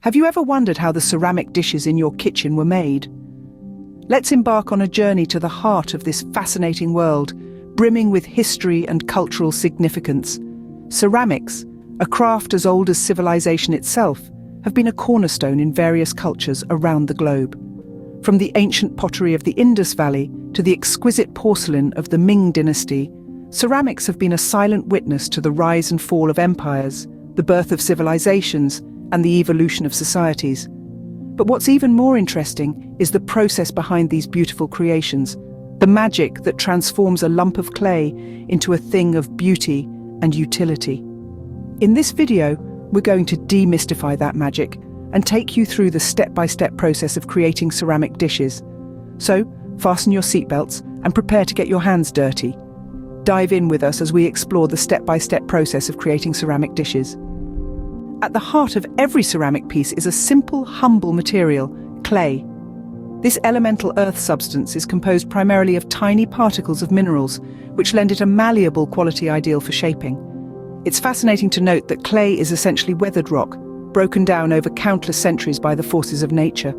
Have you ever wondered how the ceramic dishes in your kitchen were made? Let's embark on a journey to the heart of this fascinating world, brimming with history and cultural significance. Ceramics, a craft as old as civilization itself, have been a cornerstone in various cultures around the globe. From the ancient pottery of the Indus Valley to the exquisite porcelain of the Ming dynasty, ceramics have been a silent witness to the rise and fall of empires, the birth of civilizations, and the evolution of societies. But what's even more interesting is the process behind these beautiful creations, the magic that transforms a lump of clay into a thing of beauty and utility. In this video, we're going to demystify that magic and take you through the step-by-step process of creating ceramic dishes. So, fasten your seatbelts and prepare to get your hands dirty. Dive in with us as we explore the step-by-step process of creating ceramic dishes. At the heart of every ceramic piece is a simple, humble material, clay. This elemental earth substance is composed primarily of tiny particles of minerals, which lend it a malleable quality ideal for shaping. It's fascinating to note that clay is essentially weathered rock, broken down over countless centuries by the forces of nature.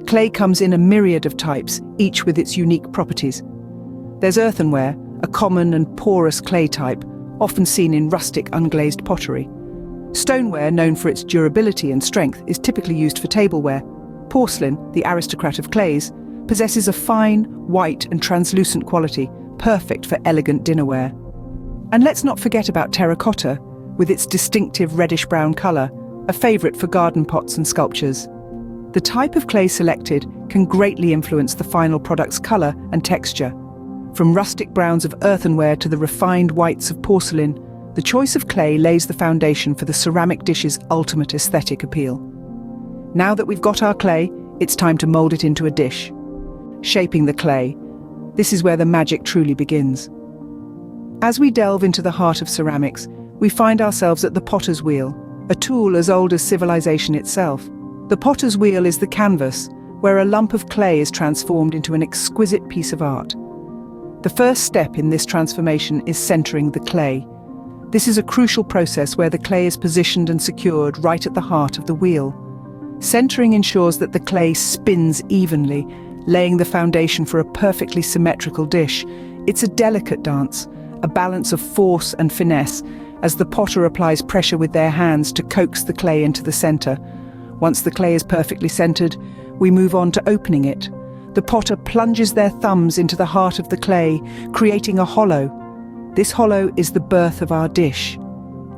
Clay comes in a myriad of types, each with its unique properties. There's earthenware, a common and porous clay type, often seen in rustic unglazed pottery. Stoneware, known for its durability and strength, is typically used for tableware. Porcelain, the aristocrat of clays, possesses a fine, white and translucent quality, perfect for elegant dinnerware. And let's not forget about terracotta, with its distinctive reddish-brown colour, a favourite for garden pots and sculptures. The type of clay selected can greatly influence the final product's colour and texture. From rustic browns of earthenware to the refined whites of porcelain, the choice of clay lays the foundation for the ceramic dish's ultimate aesthetic appeal. Now that we've got our clay, it's time to mould it into a dish. Shaping the clay. This is where the magic truly begins. As we delve into the heart of ceramics, we find ourselves at the potter's wheel, a tool as old as civilization itself. The potter's wheel is the canvas, where a lump of clay is transformed into an exquisite piece of art. The first step in this transformation is centering the clay. This is a crucial process where the clay is positioned and secured right at the heart of the wheel. Centering ensures that the clay spins evenly, laying the foundation for a perfectly symmetrical dish. It's a delicate dance, a balance of force and finesse, as the potter applies pressure with their hands to coax the clay into the center. Once the clay is perfectly centered, we move on to opening it. The potter plunges their thumbs into the heart of the clay, creating a hollow. This hollow is the birth of our dish.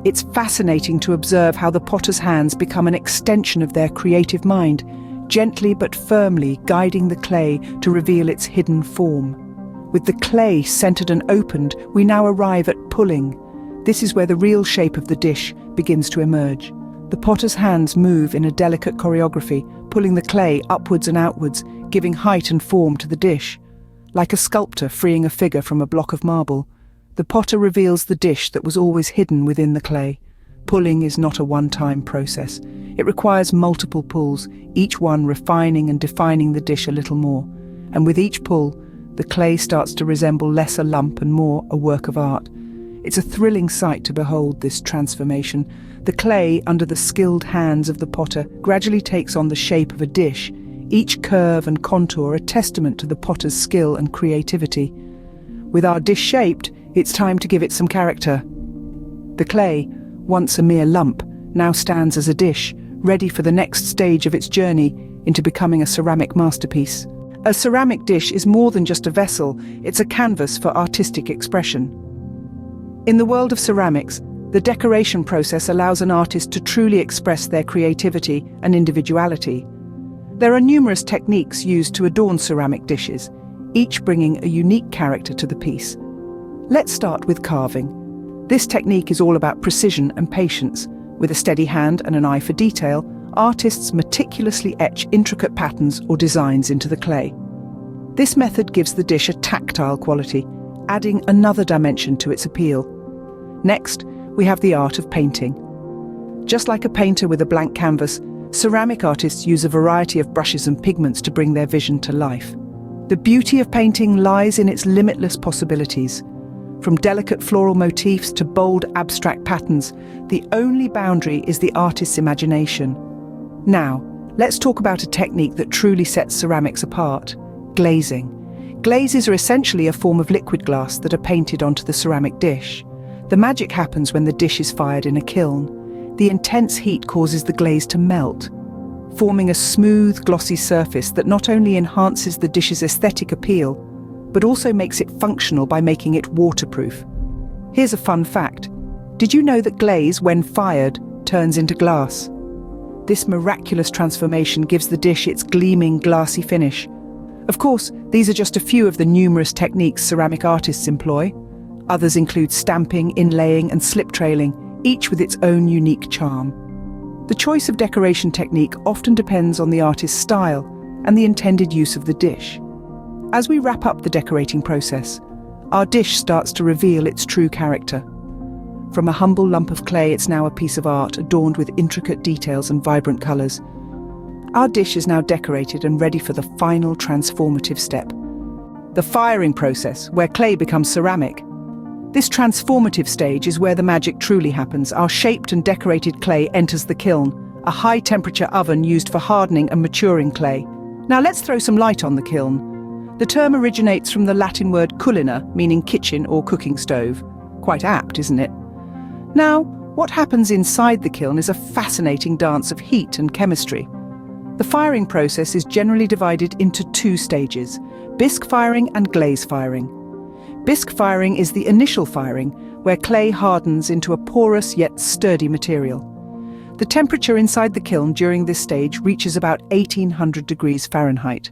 It's fascinating to observe how the potter's hands become an extension of their creative mind, gently but firmly guiding the clay to reveal its hidden form. With the clay centered and opened, we now arrive at pulling. This is where the real shape of the dish begins to emerge. The potter's hands move in a delicate choreography, pulling the clay upwards and outwards, giving height and form to the dish. Like a sculptor freeing a figure from a block of marble, the potter reveals the dish that was always hidden within the clay. Pulling is not a one-time process. It requires multiple pulls, each one refining and defining the dish a little more. And with each pull, the clay starts to resemble less a lump and more a work of art. It's a thrilling sight to behold this transformation. The clay, under the skilled hands of the potter, gradually takes on the shape of a dish, each curve and contour a testament to the potter's skill and creativity. With our dish shaped, it's time to give it some character. The clay, once a mere lump, now stands as a dish, ready for the next stage of its journey into becoming a ceramic masterpiece. A ceramic dish is more than just a vessel, it's a canvas for artistic expression. In the world of ceramics, the decoration process allows an artist to truly express their creativity and individuality. There are numerous techniques used to adorn ceramic dishes, each bringing a unique character to the piece. Let's start with carving. This technique is all about precision and patience. With a steady hand and an eye for detail, artists meticulously etch intricate patterns or designs into the clay. This method gives the dish a tactile quality, adding another dimension to its appeal. Next, we have the art of painting. Just like a painter with a blank canvas, ceramic artists use a variety of brushes and pigments to bring their vision to life. The beauty of painting lies in its limitless possibilities. From delicate floral motifs to bold abstract patterns, the only boundary is the artist's imagination. Now, let's talk about a technique that truly sets ceramics apart: glazing. Glazes are essentially a form of liquid glass that are painted onto the ceramic dish. The magic happens when the dish is fired in a kiln. The intense heat causes the glaze to melt, forming a smooth, glossy surface that not only enhances the dish's aesthetic appeal, but also makes it functional by making it waterproof. Here's a fun fact. Did you know that glaze, when fired, turns into glass? This miraculous transformation gives the dish its gleaming, glassy finish. Of course, these are just a few of the numerous techniques ceramic artists employ. Others include stamping, inlaying, and slip trailing, each with its own unique charm. The choice of decoration technique often depends on the artist's style and the intended use of the dish. As we wrap up the decorating process, our dish starts to reveal its true character. From a humble lump of clay, it's now a piece of art adorned with intricate details and vibrant colors. Our dish is now decorated and ready for the final transformative step: the firing process, where clay becomes ceramic. This transformative stage is where the magic truly happens. Our shaped and decorated clay enters the kiln, a high-temperature oven used for hardening and maturing clay. Now let's throw some light on the kiln. The term originates from the Latin word culina, meaning kitchen or cooking stove. Quite apt, isn't it? Now, what happens inside the kiln is a fascinating dance of heat and chemistry. The firing process is generally divided into two stages: bisque firing and glaze firing. Bisque firing is the initial firing, where clay hardens into a porous yet sturdy material. The temperature inside the kiln during this stage reaches about 1800 degrees Fahrenheit.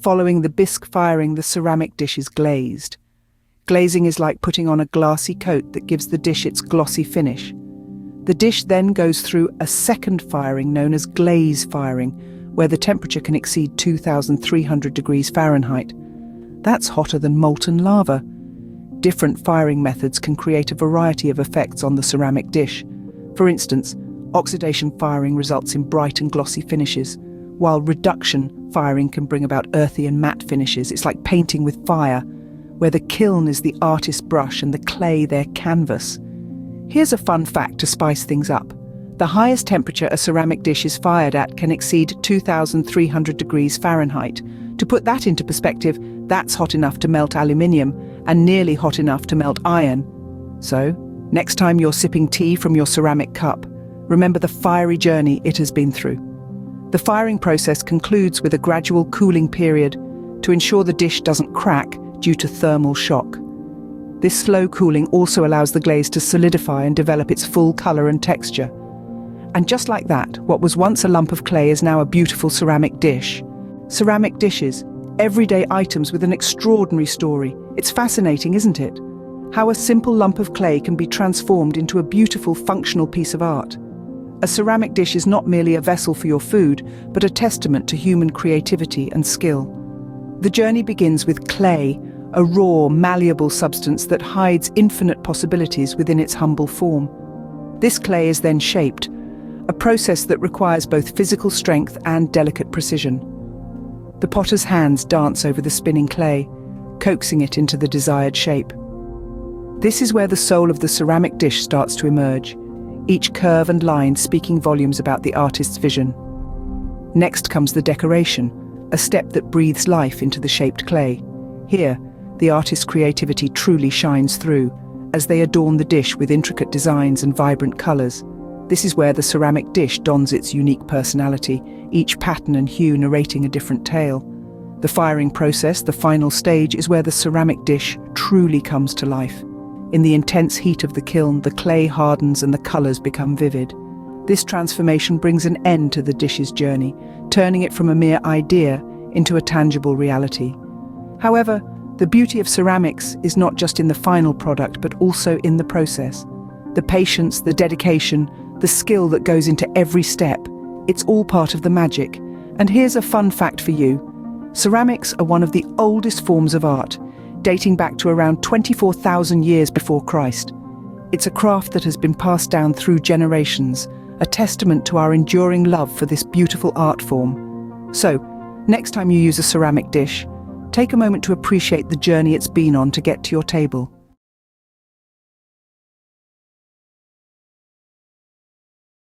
Following the bisque firing, the ceramic dish is glazed. Glazing is like putting on a glassy coat that gives the dish its glossy finish. The dish then goes through a second firing known as glaze firing, where the temperature can exceed 2300 degrees Fahrenheit. That's hotter than molten lava. Different firing methods can create a variety of effects on the ceramic dish. For instance, oxidation firing results in bright and glossy finishes, while reduction firing can bring about earthy and matte finishes. It's like painting with fire, where the kiln is the artist's brush and the clay their canvas. Here's a fun fact to spice things up. The highest temperature a ceramic dish is fired at can exceed 2300 degrees Fahrenheit. To put that into perspective, that's hot enough to melt aluminium and nearly hot enough to melt iron. So, next time you're sipping tea from your ceramic cup, remember the fiery journey it has been through. The firing process concludes with a gradual cooling period to ensure the dish doesn't crack due to thermal shock. This slow cooling also allows the glaze to solidify and develop its full color and texture. And just like that, what was once a lump of clay is now a beautiful ceramic dish. Ceramic dishes, everyday items with an extraordinary story. It's fascinating, isn't it? How a simple lump of clay can be transformed into a beautiful, functional piece of art. A ceramic dish is not merely a vessel for your food, but a testament to human creativity and skill. The journey begins with clay, a raw, malleable substance that hides infinite possibilities within its humble form. This clay is then shaped, a process that requires both physical strength and delicate precision. The potter's hands dance over the spinning clay, coaxing it into the desired shape. This is where the soul of the ceramic dish starts to emerge, each curve and line speaking volumes about the artist's vision. Next comes the decoration, a step that breathes life into the shaped clay. Here, the artist's creativity truly shines through, as they adorn the dish with intricate designs and vibrant colors. This is where the ceramic dish dons its unique personality, each pattern and hue narrating a different tale. The firing process, the final stage, is where the ceramic dish truly comes to life. In the intense heat of the kiln, the clay hardens and the colors become vivid. This transformation brings an end to the dish's journey, turning it from a mere idea into a tangible reality. However, the beauty of ceramics is not just in the final product, but also in the process. The patience, the dedication, the skill that goes into every step, it's all part of the magic. And here's a fun fact for you. Ceramics are one of the oldest forms of art, dating back to around 24,000 years before Christ. It's a craft that has been passed down through generations, a testament to our enduring love for this beautiful art form. So, next time you use a ceramic dish, take a moment to appreciate the journey it's been on to get to your table.